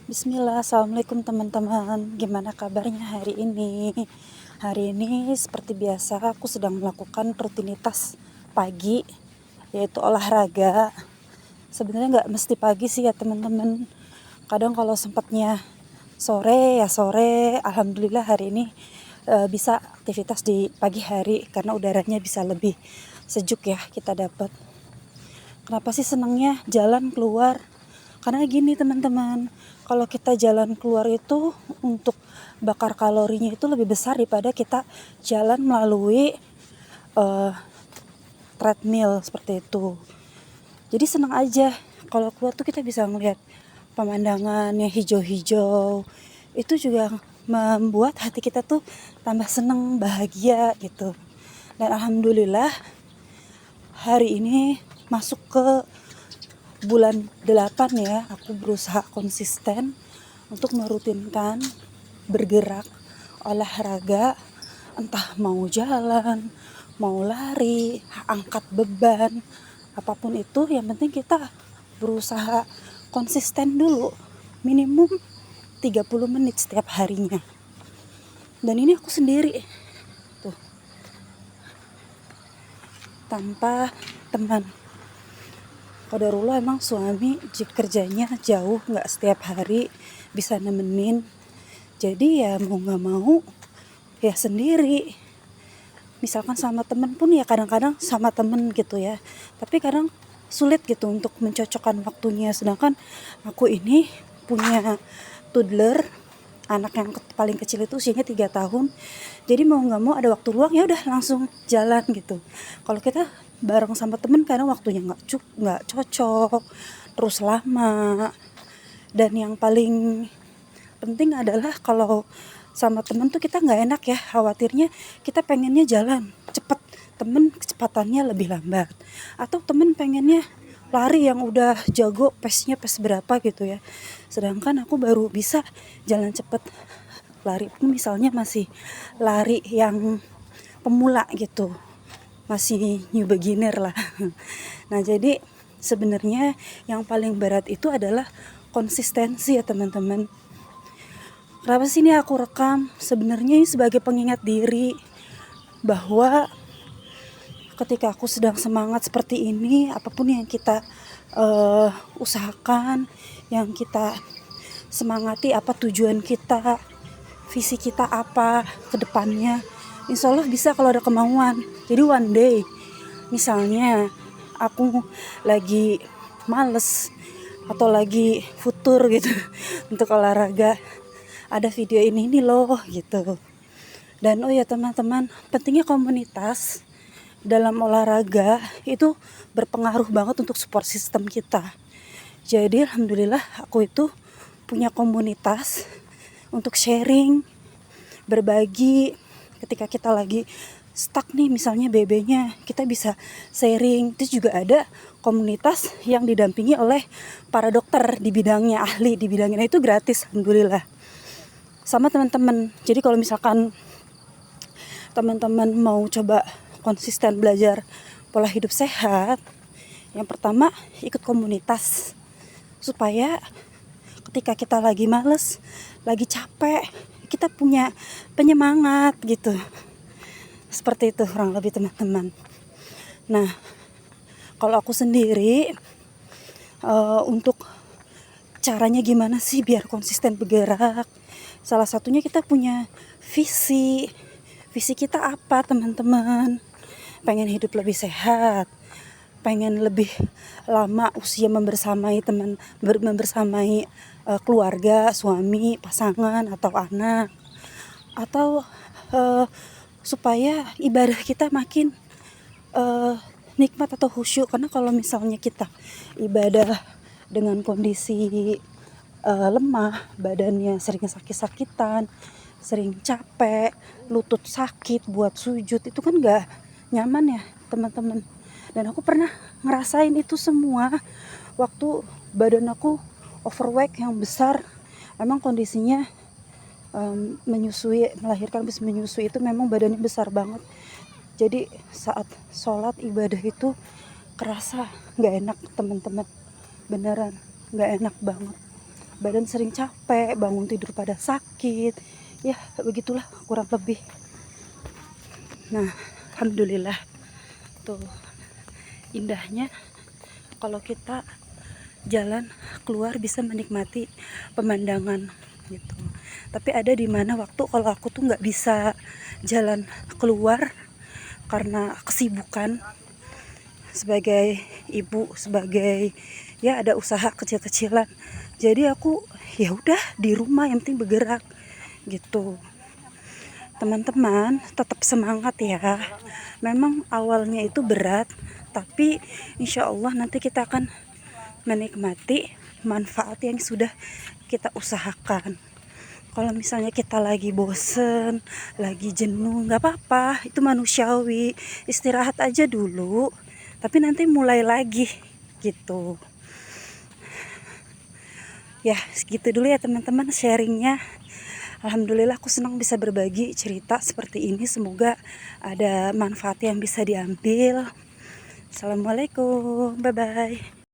Bismillah, Assalamualaikum teman-teman. Gimana kabarnya hari ini? Hari ini seperti biasa aku sedang melakukan rutinitas pagi, yaitu olahraga. Sebenarnya nggak mesti pagi sih ya teman-teman. Kadang kalau sempatnya sore ya sore. Alhamdulillah hari ini bisa aktivitas di pagi hari karena udaranya bisa lebih sejuk ya kita dapat. Kenapa sih senangnya jalan keluar? Karena gini teman-teman, kalau kita jalan keluar itu untuk bakar kalorinya itu lebih besar daripada kita jalan melalui treadmill seperti itu. Jadi senang aja kalau keluar tuh kita bisa melihat pemandangan yang hijau-hijau. Itu juga membuat hati kita tuh tambah senang, bahagia gitu. Dan alhamdulillah hari ini masuk ke bulan 8 ya, aku berusaha konsisten untuk merutinkan bergerak olahraga, entah mau jalan, mau lari, angkat beban, apapun itu yang penting kita berusaha konsisten dulu, minimum 30 menit setiap harinya. Dan ini aku sendiri tuh, tanpa teman. Qadarullah emang suami kerjanya jauh, nggak setiap hari bisa nemenin. Jadi ya mau nggak mau ya sendiri. Misalkan sama temen pun ya kadang-kadang sama temen gitu ya. Tapi kadang sulit gitu untuk mencocokkan waktunya. Sedangkan aku ini punya toddler, anak yang paling kecil itu usianya 3 tahun. Jadi mau nggak mau ada waktu luang ya udah langsung jalan gitu. Kalau kita bareng sama temen kadang waktunya nggak cocok, terus lama. Dan yang paling penting adalah kalau sama temen tuh kita nggak enak ya, khawatirnya kita pengennya jalan cepet, temen kecepatannya lebih lambat, atau temen pengennya lari yang udah jago pace berapa gitu ya, sedangkan aku baru bisa jalan cepet. Lari pun misalnya masih lari yang pemula gitu, masih new beginner lah. Nah jadi sebenarnya yang paling berat itu adalah konsistensi ya teman-teman. Kenapa sih ini aku rekam? Sebenarnya ini sebagai pengingat diri bahwa ketika aku sedang semangat seperti ini, apapun yang kita usahakan, yang kita semangati, apa tujuan kita, visi kita apa ke depannya, insya Allah bisa kalau ada kemauan. Jadi one day misalnya aku lagi males atau lagi futur gitu untuk olahraga, ada video ini loh gitu. Dan oh ya teman-teman, pentingnya komunitas dalam olahraga itu berpengaruh banget untuk support sistem kita. Jadi alhamdulillah aku itu punya komunitas untuk sharing, berbagi. Ketika kita lagi stuck nih misalnya BB-nya, kita bisa sharing. Terus juga ada komunitas yang didampingi oleh para dokter di bidangnya, ahli di bidangnya. Nah, itu gratis alhamdulillah. Sama teman-teman. Jadi kalau misalkan teman-teman mau coba konsisten belajar pola hidup sehat, yang pertama ikut komunitas supaya ketika kita lagi males, lagi capek, kita punya penyemangat gitu. Seperti itu kurang lebih teman-teman. Nah, kalau aku sendiri untuk caranya gimana sih biar konsisten bergerak? Salah satunya kita punya visi. Visi kita apa teman-teman? Pengen hidup lebih sehat, pengen lebih lama usia membersamai membersamai keluarga, suami, pasangan atau anak, atau supaya ibadah kita makin nikmat atau khusyuk. Karena kalau misalnya kita ibadah dengan kondisi lemah, badannya sering sakit-sakitan, sering capek, lutut sakit buat sujud, itu kan gak nyaman ya teman-teman. Dan aku pernah ngerasain itu semua waktu badan aku overweight yang besar. Emang kondisinya menyusui, melahirkan habis menyusui itu memang badannya besar banget. Jadi saat sholat ibadah itu kerasa gak enak teman-teman, beneran gak enak banget. badan sering capek, bangun tidur pada sakit, ya begitulah kurang lebih. Nah, alhamdulillah tuh indahnya kalau kita jalan keluar bisa menikmati pemandangan gitu. Tapi ada di mana waktu kalau aku tuh nggak bisa jalan keluar karena kesibukan sebagai ibu, sebagai ya ada usaha kecil-kecilan. Jadi aku ya udah di rumah yang penting bergerak gitu. Teman-teman tetap semangat ya. Memang awalnya itu berat, tapi insya Allah nanti kita akan menikmati manfaat yang sudah kita usahakan. Kalau misalnya kita lagi bosen, lagi jenuh, nggak apa-apa, itu manusiawi. Istirahat aja dulu, tapi nanti mulai lagi gitu. Ya, segitu dulu ya teman-teman sharingnya. Alhamdulillah aku senang bisa berbagi cerita seperti ini. Semoga ada manfaat yang bisa diambil. Assalamualaikum, bye-bye.